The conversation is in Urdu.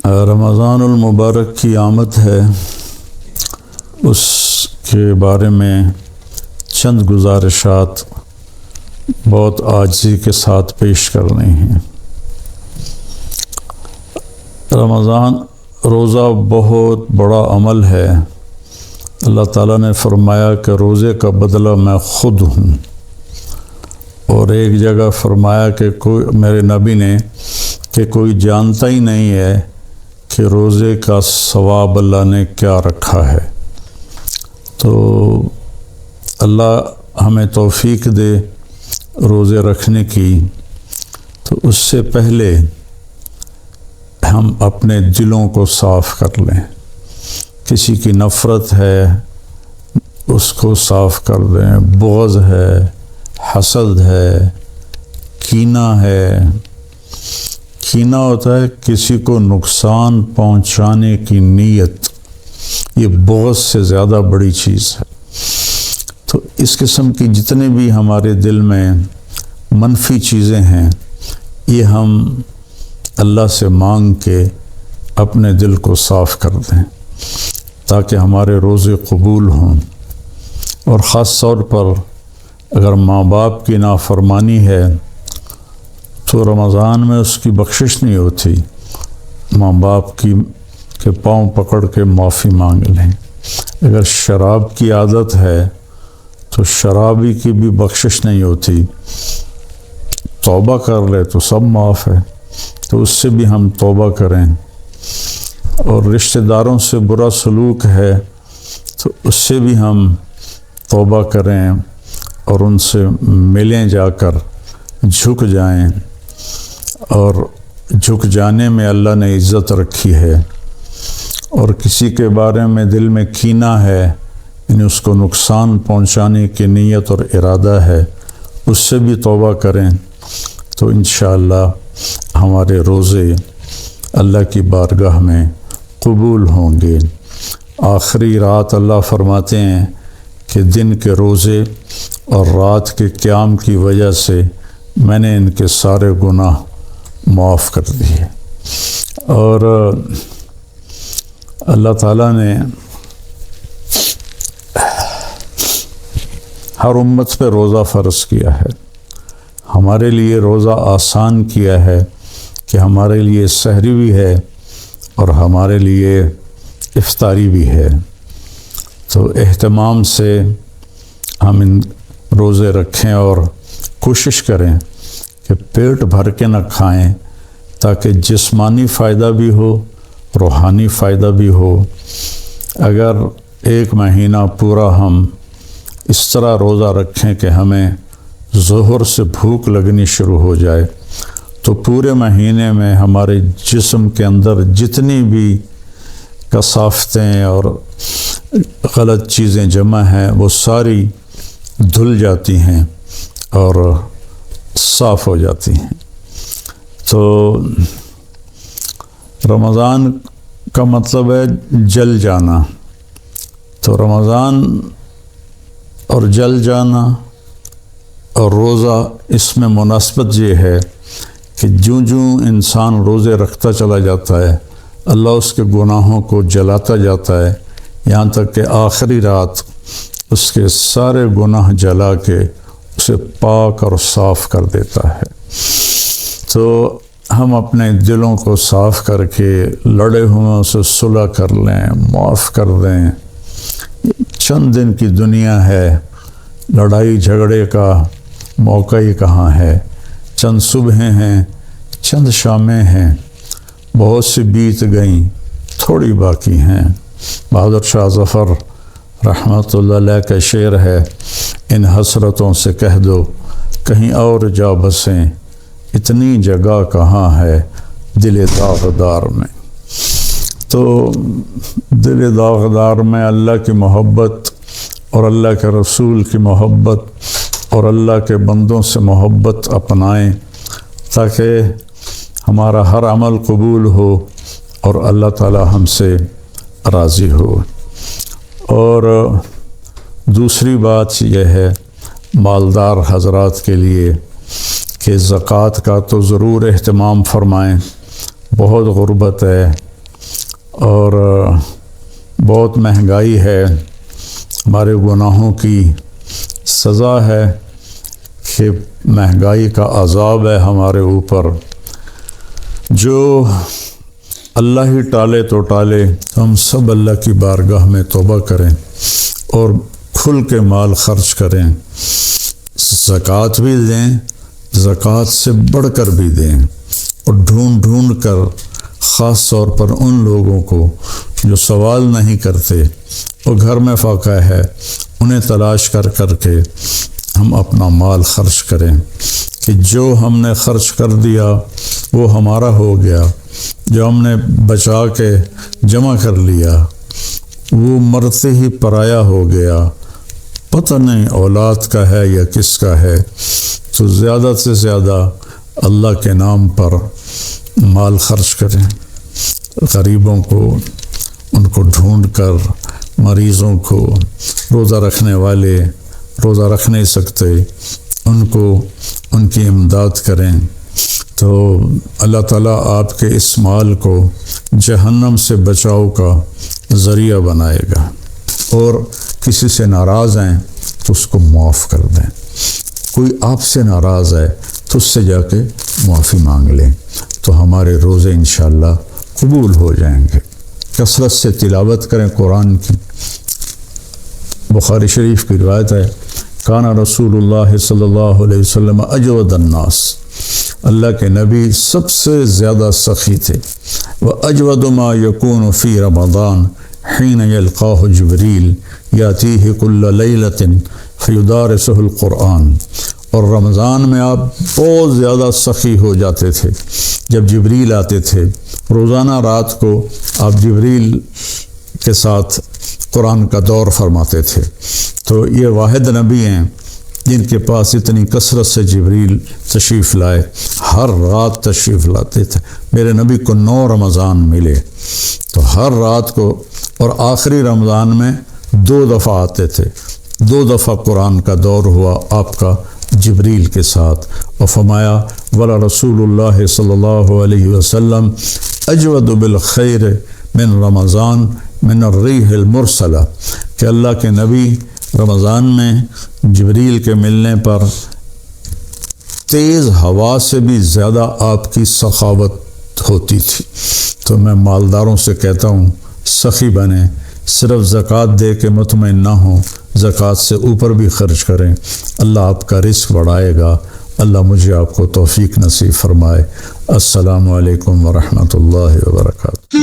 رمضان المبارک کی آمد ہے، اس کے بارے میں چند گزارشات بہت عاجزی کے ساتھ پیش کرنے ہیں۔ رمضان روزہ بہت بڑا عمل ہے۔ اللہ تعالیٰ نے فرمایا کہ روزے کا بدلہ میں خود ہوں، اور ایک جگہ فرمایا کہ میرے نبی نے کہ کوئی جانتا ہی نہیں ہے کہ روزے کا ثواب اللہ نے کیا رکھا ہے۔ تو اللہ ہمیں توفیق دے روزے رکھنے کی۔ تو اس سے پہلے ہم اپنے دلوں کو صاف کر لیں۔ کسی کی نفرت ہے اس کو صاف کر دیں، بغض ہے، حسد ہے، کینہ ہے۔ کینہ ہوتا ہے کسی کو نقصان پہنچانے کی نیت، یہ بغض سے زیادہ بڑی چیز ہے۔ تو اس قسم کی جتنے بھی ہمارے دل میں منفی چیزیں ہیں، یہ ہم اللہ سے مانگ کے اپنے دل کو صاف کر دیں تاکہ ہمارے روزے قبول ہوں۔ اور خاص طور پر اگر ماں باپ کی نافرمانی ہے تو رمضان میں اس کی بخشش نہیں ہوتی۔ ماں باپ کے پاؤں پکڑ کے معافی مانگ لیں۔ اگر شراب کی عادت ہے تو شرابی کی بھی بخشش نہیں ہوتی، توبہ کر لے تو سب معاف ہے۔ تو اس سے بھی ہم توبہ کریں۔ اور رشتہ داروں سے برا سلوک ہے تو اس سے بھی ہم توبہ کریں اور ان سے ملیں، جا کر جھک جائیں۔ اور جھک جانے میں اللہ نے عزت رکھی ہے۔ اور کسی کے بارے میں دل میں کینہ ہے، یعنی اس کو نقصان پہنچانے کی نیت اور ارادہ ہے، اس سے بھی توبہ کریں تو انشاءاللہ ہمارے روزے اللہ کی بارگاہ میں قبول ہوں گے۔ آخری رات اللہ فرماتے ہیں کہ دن کے روزے اور رات کے قیام کی وجہ سے میں نے ان کے سارے گناہ معاف کر دیے۔ اور اللہ تعالیٰ نے ہر امت پہ روزہ فرض کیا ہے۔ ہمارے لیے روزہ آسان کیا ہے کہ ہمارے لیے سحری بھی ہے اور ہمارے لیے افطاری بھی ہے۔ تو اہتمام سے ہم ان روزے رکھیں اور کوشش کریں کہ پیٹ بھر کے نہ کھائیں تاکہ جسمانی فائدہ بھی ہو، روحانی فائدہ بھی ہو۔ اگر ایک مہینہ پورا ہم اس طرح روزہ رکھیں کہ ہمیں ظہر سے بھوک لگنی شروع ہو جائے تو پورے مہینے میں ہمارے جسم کے اندر جتنی بھی کثافتیں اور غلط چیزیں جمع ہیں وہ ساری دھل جاتی ہیں اور صاف ہو جاتی ہیں۔ تو رمضان کا مطلب ہے جل جانا۔ تو رمضان اور جل جانا اور روزہ، اس میں مناسبت یہ ہے کہ جوں انسان روزے رکھتا چلا جاتا ہے اللہ اس کے گناہوں کو جلاتا جاتا ہے، یہاں تک کہ آخری رات اس کے سارے گناہ جلا کے اسے پاک اور صاف کر دیتا ہے۔ تو ہم اپنے دلوں کو صاف کر کے لڑے ہوئے سے صلح کر لیں، معاف کر دیں۔ چند دن کی دنیا ہے، لڑائی جھگڑے کا موقع ہی کہاں ہے۔ چند صبحیں ہیں، چند شامیں ہیں، بہت سی بیت گئیں، تھوڑی باقی ہیں۔ بہادر شاہ ظفر رحمۃ اللہ علیہ کا شعر ہے، ان حسرتوں سے کہہ دو کہیں اور جا بسیں، اتنی جگہ کہاں ہے دل داغدار میں۔ تو دل داغدار میں اللہ کی محبت اور اللہ کے رسول کی محبت اور اللہ کے بندوں سے محبت اپنائیں تاکہ ہمارا ہر عمل قبول ہو اور اللہ تعالی ہم سے راضی ہو۔ اور دوسری بات یہ ہے مالدار حضرات کے لیے کہ زکوٰۃ کا تو ضرور اہتمام فرمائیں۔ بہت غربت ہے اور بہت مہنگائی ہے، ہمارے گناہوں کی سزا ہے کہ مہنگائی کا عذاب ہے ہمارے اوپر۔ جو اللہ ہی ٹالے تو ٹالے، ہم سب اللہ کی بارگاہ میں توبہ کریں اور کھل کے مال خرچ کریں، زکوٰۃ بھی دیں، زکوٰۃ سے بڑھ کر بھی دیں، اور ڈھونڈ ڈھونڈ کر خاص طور پر ان لوگوں کو جو سوال نہیں کرتے اور گھر میں فاقہ ہے، انہیں تلاش کر کر کے ہم اپنا مال خرچ کریں کہ جو ہم نے خرچ کر دیا وہ ہمارا ہو گیا، جو ہم نے بچا کے جمع کر لیا وہ مرتے ہی پرایا ہو گیا، پتہ نہیں اولاد کا ہے یا کس کا ہے۔ تو زیادہ سے زیادہ اللہ کے نام پر مال خرچ کریں، غریبوں کو ان کو ڈھونڈ کر، مریضوں کو، روزہ رکھنے والے روزہ رکھ نہیں سکتے ان کو ان کی امداد کریں، تو اللہ تعالیٰ آپ کے اس مال کو جہنم سے بچاؤ کا ذریعہ بنائے گا۔ اور کسی سے ناراض ہیں تو اس کو معاف کر دیں، کوئی آپ سے ناراض ہے تو اس سے جا کے معافی مانگ لیں، تو ہمارے روزے انشاءاللہ قبول ہو جائیں گے۔ کثرت سے تلاوت کریں قرآن کی۔ بخاری شریف کی روایت ہے، کانا رسول اللہ صلی اللہ علیہ وسلم اجود الناس، اللہ کے نبی سب سے زیادہ سخی تھے۔ وَأَجْوَدُ مَا يَكُونُ فِي رَمَضَانَ حِينَ يَلْقَاهُ جِبْرِيلُ يَأْتِيهِ كُلَّ لَيْلَةٍ فَيُدَارِسُهُ الْقُرْآنَ، اور رمضان میں آپ بہت زیادہ سخی ہو جاتے تھے، جب جبریل آتے تھے روزانہ رات کو آپ جبریل کے ساتھ قرآن کا دور فرماتے تھے۔ تو یہ واحد نبی ہیں جن کے پاس اتنی کثرت سے جبریل تشریف لائے، ہر رات تشریف لاتے تھے۔ میرے نبی کو 9 رمضان ملے تو ہر رات کو، اور آخری رمضان میں 2 دفعہ آتے تھے، 2 دفعہ قرآن کا دور ہوا آپ کا جبریل کے ساتھ، اور فرمایا وَلَا رسول اللہ صلی اللہ علیہ وسلم اجود بالخیر من رمضان من الریح المرسلہ، کہ اللہ کے نبی رمضان میں جبریل کے ملنے پر تیز ہوا سے بھی زیادہ آپ کی سخاوت ہوتی تھی۔ تو میں مالداروں سے کہتا ہوں سخی بنیں، صرف زکوٰۃ دے کے مطمئن نہ ہوں، زکوٰۃ سے اوپر بھی خرچ کریں، اللہ آپ کا رزق بڑھائے گا۔ اللہ مجھے آپ کو توفیق نصیب فرمائے۔ السلام علیکم ورحمۃ اللہ وبرکاتہ۔